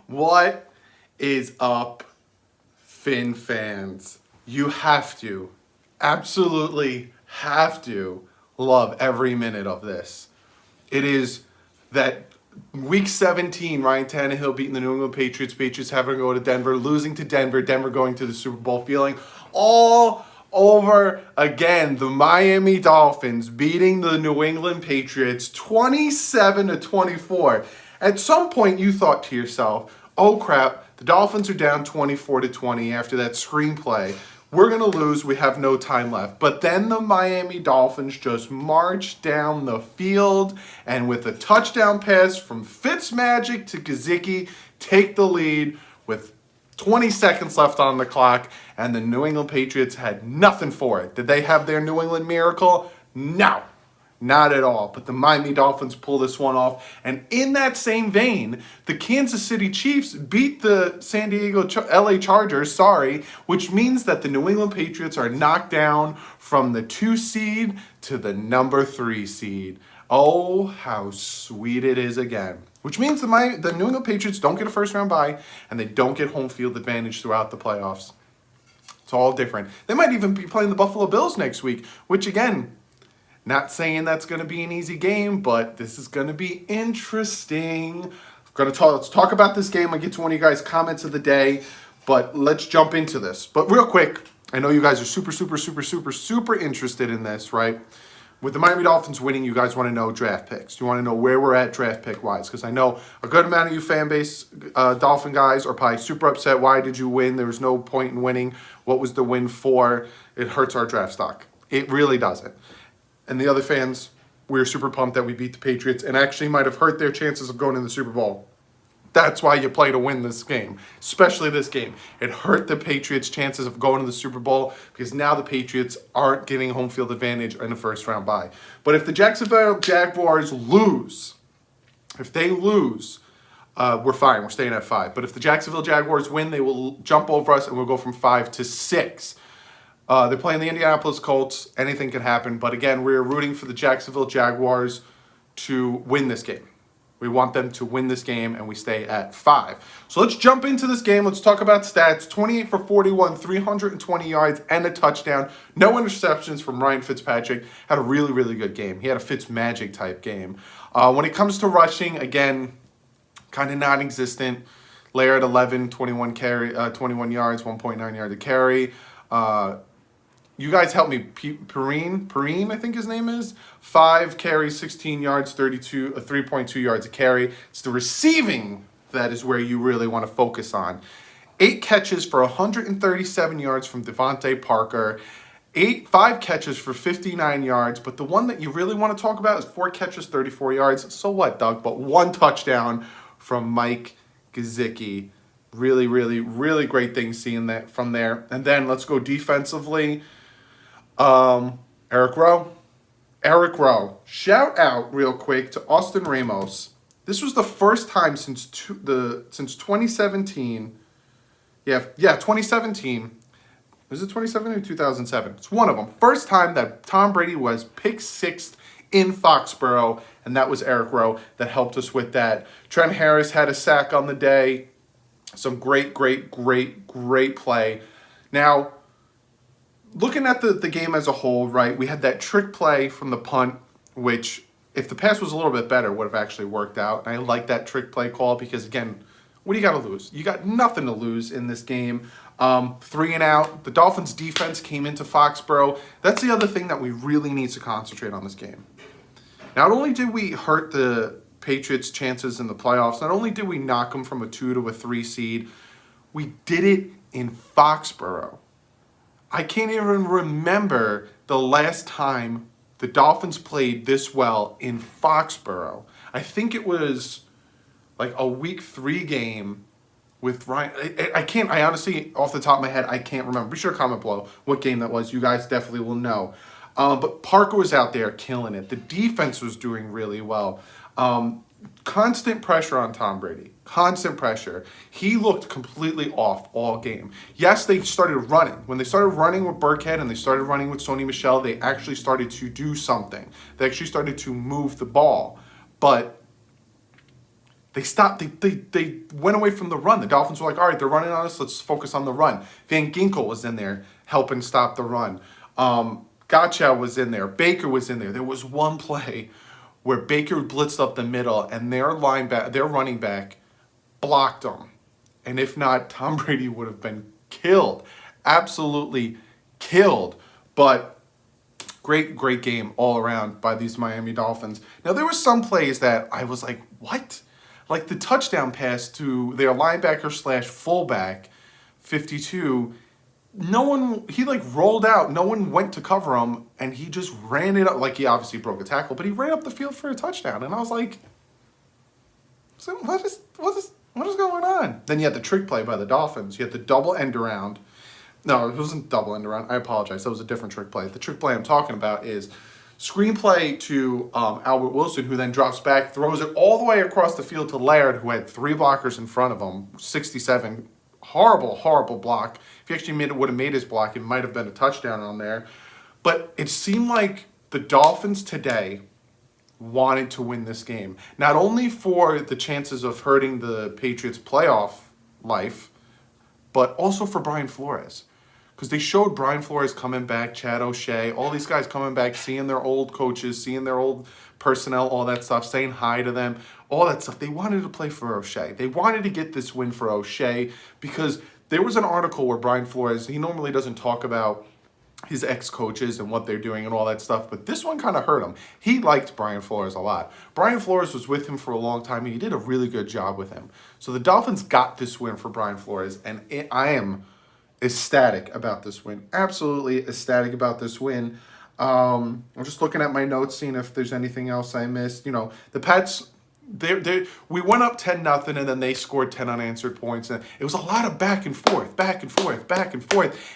What is up, Finn fans? You have to, absolutely have to love every minute of this. It is that week 17, Ryan Tannehill beating the New England Patriots, Patriots having to go to Denver, losing to Denver, Denver going to the Super Bowl, feeling all over again. The Miami Dolphins beating the New England Patriots 27-24. At some point you thought to yourself, oh crap, the Dolphins are down 24-20 after that screenplay. We're going to lose. We have no time left. But then the Miami Dolphins just marched down the field and with a touchdown pass from Fitzmagic to Gesicki, take the lead with 20 seconds left on the clock, and the New England Patriots had nothing for it. Did they have their New England miracle? No. Not at all. But the Miami Dolphins pull this one off. And in that same vein, the Kansas City Chiefs beat the LA Chargers, which means that the New England Patriots are knocked down from the 2 seed to the number 3 seed. Oh, how sweet it is again. Which means the New England Patriots don't get a first round bye and they don't get home field advantage throughout the playoffs. It's all different. They might even be playing the Buffalo Bills next week, which again, not saying that's going to be an easy game, but this is going to be interesting. Let's talk about this game. I'll get to one of you guys' comments of the day, but let's jump into this. But real quick, I know you guys are super interested in this, right? With the Miami Dolphins winning, you guys want to know draft picks. You want to know where we're at draft pick-wise, because I know a good amount of you fan base, Dolphin guys, are probably super upset. Why did you win? There was no point in winning. What was the win for? It hurts our draft stock. It really doesn't. And the other fans, we were super pumped that we beat the Patriots and actually might have hurt their chances of going to the Super Bowl. That's why you play to win this game, especially this game. It hurt the Patriots' chances of going to the Super Bowl because now the Patriots aren't getting home field advantage in the first round bye. But if the Jacksonville Jaguars lose, we're fine. We're staying at 5. But if the Jacksonville Jaguars win, they will jump over us and we'll go from 5 to 6. They're playing the Indianapolis Colts. Anything can happen. But again, we're rooting for the Jacksonville Jaguars to win this game. We want them to win this game, and we stay at 5. So let's jump into this game. Let's talk about stats. 28 for 41, 320 yards, and a touchdown. No interceptions from Ryan Fitzpatrick. Had a really good game. He had a Fitzmagic type game. When it comes to rushing, again, kind of non-existent. Laird 11, 21 yards, 1.9 yards a carry. You guys help me. Perrine, I think his name is. 5 carries, 16 yards, 3.2 yards a carry. It's the receiving that is where you really want to focus on. 8 catches for 137 yards from Devontae Parker. 5 catches for 59 yards. But the one that you really want to talk about is 4 catches, 34 yards. So what, Doug? But 1 touchdown from Mike Gesicki. Really great things seeing that from there. And then let's go defensively. Eric Rowe. Shout out real quick to Austin Ramos. This was the first time since 2017. Yeah, 2017. Was it 2017 or 2007? It's one of them. First time that Tom Brady was picked 6th in Foxborough, and that was Eric Rowe that helped us with that. Trent Harris had a sack on the day. Some great play. Now, looking at the game as a whole, right, we had that trick play from the punt, which, if the pass was a little bit better, would have actually worked out. And I like that trick play call because, again, what do you got to lose? You got nothing to lose in this game. 3 and out. The Dolphins' defense came into Foxborough. That's the other thing that we really need to concentrate on this game. Not only did we hurt the Patriots' chances in the playoffs, not only did we knock them from a 2 to a 3 seed, we did it in Foxborough. I can't even remember the last time the Dolphins played this well in Foxborough. I think it was like a week 3 game with Ryan. I honestly, off the top of my head, I can't remember. Be sure to comment below what game that was. You guys definitely will know. But Parker was out there killing it. The defense was doing really well. Constant pressure on Tom Brady. Constant pressure. He looked completely off all game. Yes, they started running. When they started running with Burkhead and they started running with Sony Michel, they actually started to do something. They actually started to move the ball. But they stopped. They went away from the run. The Dolphins were like, all right, they're running on us. Let's focus on the run. Van Ginkel was in there helping stop the run. Gotcha was in there. Baker was in there. There was one play where Baker blitzed up the middle and their running back blocked him. And if not, Tom Brady would have been killed. Absolutely killed. But great game all around by these Miami Dolphins. Now, there were some plays that I was like, what? Like the touchdown pass to their linebacker / fullback, 52, he like rolled out, no one went to cover him, and he just ran it up. Like, he obviously broke a tackle, but he ran up the field for a touchdown. And I was like, so what is going on? Then you had the trick play by the Dolphins. You had the double end around. No, it wasn't double end around. I apologize. That was a different trick play. The trick play I'm talking about is screenplay to Albert Wilson, who then drops back, throws it all the way across the field to Laird, who had 3 blockers in front of him, 67. Horrible block. If he actually would have made his block, it might have been a touchdown on there. But it seemed like the Dolphins today wanted to win this game. Not only for the chances of hurting the Patriots' playoff life, but also for Brian Flores. Because they showed Brian Flores coming back, Chad O'Shea, all these guys coming back, seeing their old coaches, seeing their old personnel, all that stuff, saying hi to them, all that stuff. They wanted to play for O'Shea. They wanted to get this win for O'Shea because there was an article where Brian Flores, he normally doesn't talk about his ex-coaches and what they're doing and all that stuff, but this one kind of hurt him. He liked Brian Flores a lot. Brian Flores was with him for a long time, and he did a really good job with him. So the Dolphins got this win for Brian Flores, and I am ecstatic about this win. Absolutely ecstatic about this win. I'm just looking at my notes, seeing if there's anything else I missed. The Pats, we went up 10-0, and then they scored 10 unanswered points. And it was a lot of back and forth.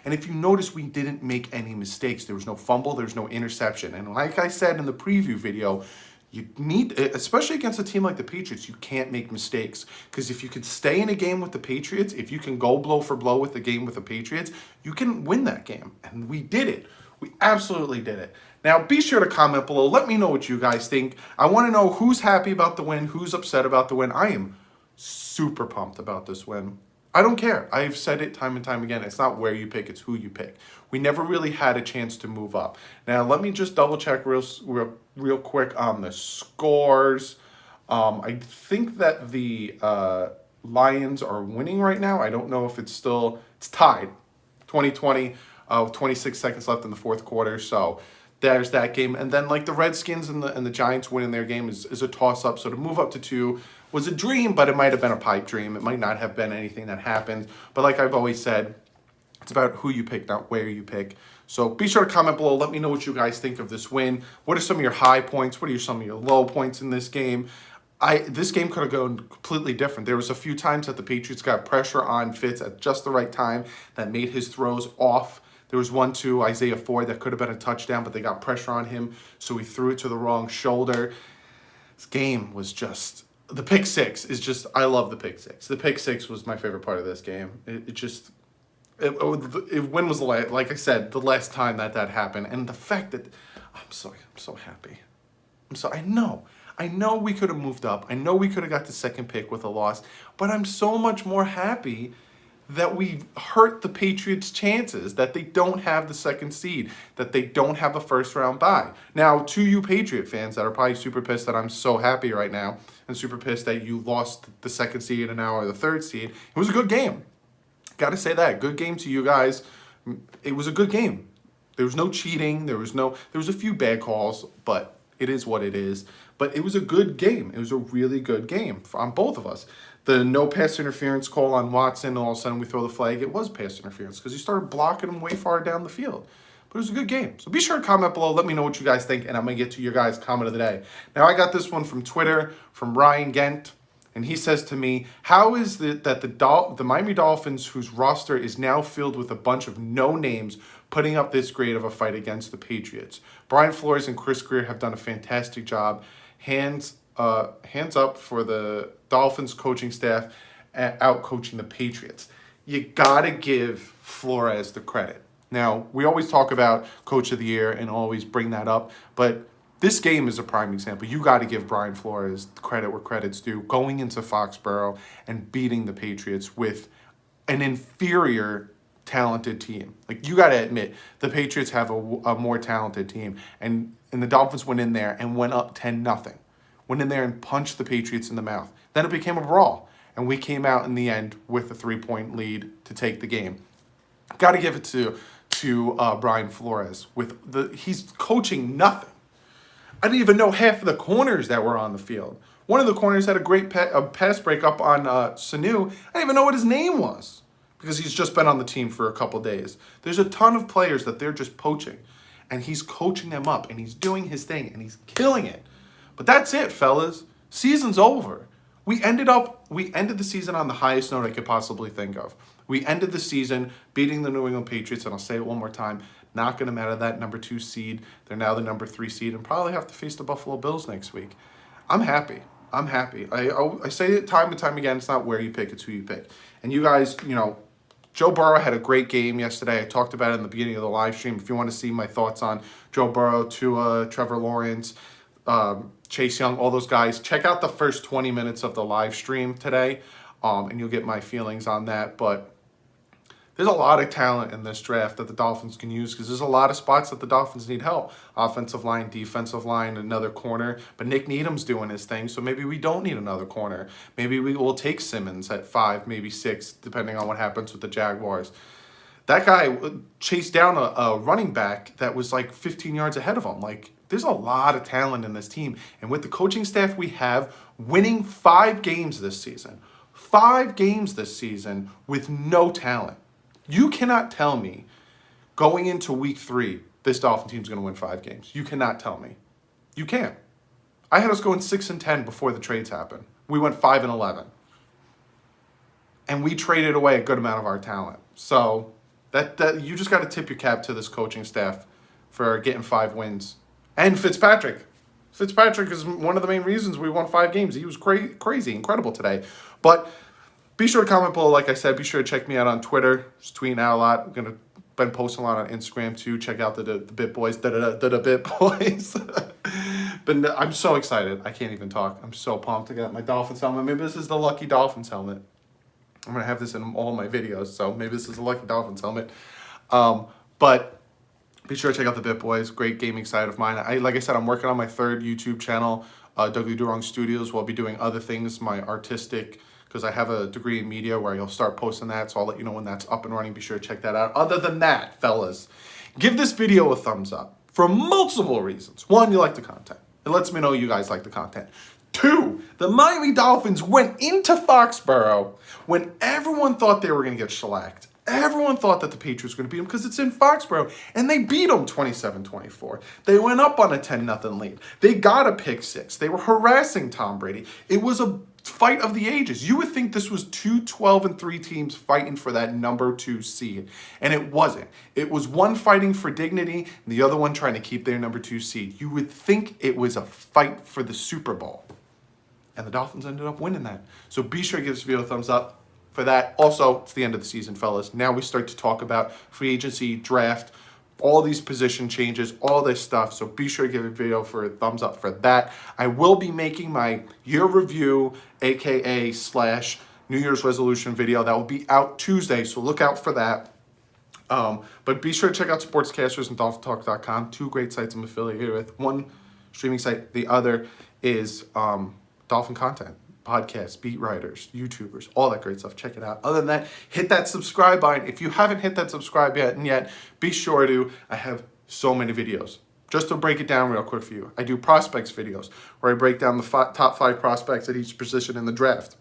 And if you notice, we didn't make any mistakes. There was no fumble. There was no interception. And like I said in the preview video, you need, especially against a team like the Patriots, you can't make mistakes. Because if you can stay in a game with the Patriots, if you can go blow for blow with the game with the Patriots, you can win that game. And we did it. We absolutely did it. Now, be sure to comment below. Let me know what you guys think. I want to know who's happy about the win, who's upset about the win. I am super pumped about this win. I don't care. I've said it time and time again. It's not where you pick, it's who you pick. We never really had a chance to move up. Now, let me just double check real quick on the scores. I think that the Lions are winning right now. I don't know if it's tied. 2020, 26 seconds left in the fourth quarter. So there's that game. And then like the Redskins and the Giants winning their game is a toss-up. So to move up to 2 was a dream, but it might have been a pipe dream. It might not have been anything that happened. But like I've always said, it's about who you pick, not where you pick. So be sure to comment below. Let me know what you guys think of this win. What are some of your high points? What are some of your low points in this game? This game could have gone completely different. There was a few times that the Patriots got pressure on Fitz at just the right time that made his throws off. There was one to Isaiah Ford that could have been a touchdown, but they got pressure on him, so he threw it to the wrong shoulder. This game was just... The pick six is just... I love the pick six. The pick six was my favorite part of this game. When was the last... Like I said, the last time that happened. And the fact that... I'm so happy. I know we could have moved up. I know we could have got the second pick with a loss. But I'm so much more happy that we hurt the Patriots' chances, that they don't have the second seed, that they don't have a first-round bye. Now, to you Patriot fans that are probably super pissed that I'm so happy right now and super pissed that you lost the second seed and now are the third seed, it was a good game. Got to say that. Good game to you guys. It was a good game. There was no cheating. There was a few bad calls, but it is what it is. But it was a good game. It was a really good game on both of us. The no pass interference call on Watson, and all of a sudden we throw the flag. It was pass interference because he started blocking him way far down the field. But it was a good game. So be sure to comment below. Let me know what you guys think, and I'm going to get to your guys' comment of the day. Now, I got this one from Twitter, from Ryan Gent, and he says to me, how is it that the Miami Dolphins, whose roster is now filled with a bunch of no-names, putting up this great of a fight against the Patriots? Brian Flores and Chris Greer have done a fantastic job. Hands hands up for the Dolphins coaching staff out coaching the Patriots. You got to give Flores the credit. Now, we always talk about Coach of the Year and always bring that up, but this game is a prime example. You got to give Brian Flores the credit where credit's due, going into Foxborough and beating the Patriots with an inferior talented team. Like, you got to admit, the Patriots have a more talented team, and the Dolphins went in there and went up 10-0. Went in there and punched the Patriots in the mouth. Then it became a brawl, and we came out in the end with a 3-point lead to take the game. Got to give it to Brian Flores. He's coaching nothing. I didn't even know half of the corners that were on the field. One of the corners had a great pass break up on Sanu. I didn't even know what his name was because he's just been on the team for a couple days. There's a ton of players that they're just poaching, and he's coaching them up, and he's doing his thing, and he's killing it. But that's it, fellas. Season's over. We ended the season on the highest note I could possibly think of. We ended the season beating the New England Patriots, and I'll say it one more time, knocking them out of that number 2 seed. They're now the number 3 seed and probably have to face the Buffalo Bills next week. I'm happy. I say it time and time again, it's not where you pick, it's who you pick. And you guys, Joe Burrow had a great game yesterday. I talked about it in the beginning of the live stream. If you want to see my thoughts on Joe Burrow, Tua, Trevor Lawrence, Chase Young, all those guys, check out the first 20 minutes of the live stream today, and you'll get my feelings on that. But there's a lot of talent in this draft that the Dolphins can use because there's a lot of spots that the Dolphins need help. Offensive line, defensive line, another corner. But Nick Needham's doing his thing, so maybe we don't need another corner. Maybe we will take Simmons at 5, maybe 6, depending on what happens with the Jaguars. That guy chased down a running back that was like 15 yards ahead of him. Like, there's a lot of talent in this team. And with the coaching staff we have, winning 5 games this season. 5 games this season with no talent. You cannot tell me going into week 3, this Dolphin team's going to win 5 games. You cannot tell me. You can't. I had us going 6-10 before the trades happened. We went 5-11. And we traded away a good amount of our talent. So that you just got to tip your cap to this coaching staff for getting 5 wins. And Fitzpatrick. Fitzpatrick is one of the main reasons we won 5 games. He was crazy, incredible today. But be sure to comment below. Like I said, be sure to check me out on Twitter. Just tweeting out a lot. Been posting a lot on Instagram too. Check out the Bit Boys. The Bit Boys. But I'm so excited. I can't even talk. I'm so pumped. I got my Dolphins helmet. Maybe this is the lucky Dolphins helmet. I'm going to have this in all my videos. So maybe this is a lucky Dolphins helmet. But be sure to check out the Bit Boys. Great gaming side of mine. Like I said, I'm working on my 3rd YouTube channel, DouglieDoWrong Studios. We'll be doing other things, my artistic, because I have a degree in media where you'll start posting that, so I'll let you know when that's up and running. Be sure to check that out. Other than that, fellas, give this video a thumbs up for multiple reasons. 1, you like the content. It lets me know you guys like the content. 2, the Miami Dolphins went into Foxborough when everyone thought they were going to get shellacked. Everyone thought that the Patriots were going to beat them because it's in Foxborough, and they beat them 27-24. They went up on a 10-0 lead. They got a pick 6. They were harassing Tom Brady. It was a fight of the ages. You would think this was 2 12-3 teams fighting for that number 2 seed, and it wasn't. It was one fighting for dignity and the other one trying to keep their number 2 seed. You would think it was a fight for the Super Bowl, and the Dolphins ended up winning that. So be sure to give this video a thumbs up for that. Also, it's the end of the season, fellas. Now we start to talk about free agency, draft, all these position changes, all this stuff. So be sure to give a video for a thumbs up for that. I will be making my year review, aka / New Year's resolution video. That will be out Tuesday, so look out for that. But be sure to check out Sportscasters and DolphinTalk.com, 2 great sites I'm affiliated with. One streaming site, the other is Dolphin content. Podcasts, beat writers, YouTubers, all that great stuff. Check it out. Other than that, hit that subscribe button. If you haven't hit that subscribe button yet, be sure to. I have so many videos. Just to break it down real quick for you, I do prospects videos where I break down the top 5 prospects at each position in the draft.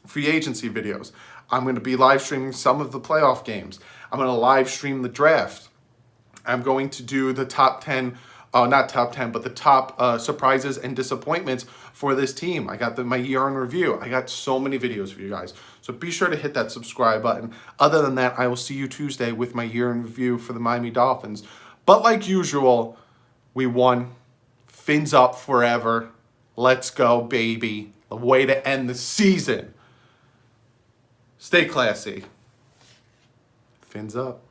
Free agency videos. I'm going to be live streaming some of the playoff games. I'm going to live stream the draft. I'm going to do the top 10, not top 10, but the top surprises and disappointments for this team. I got my year in review. I got so many videos for you guys. So be sure to hit that subscribe button. Other than that, I will see you Tuesday with my year in review for the Miami Dolphins. But like usual, we won. Fins up forever. Let's go, baby. The way to end the season. Stay classy. Fins up.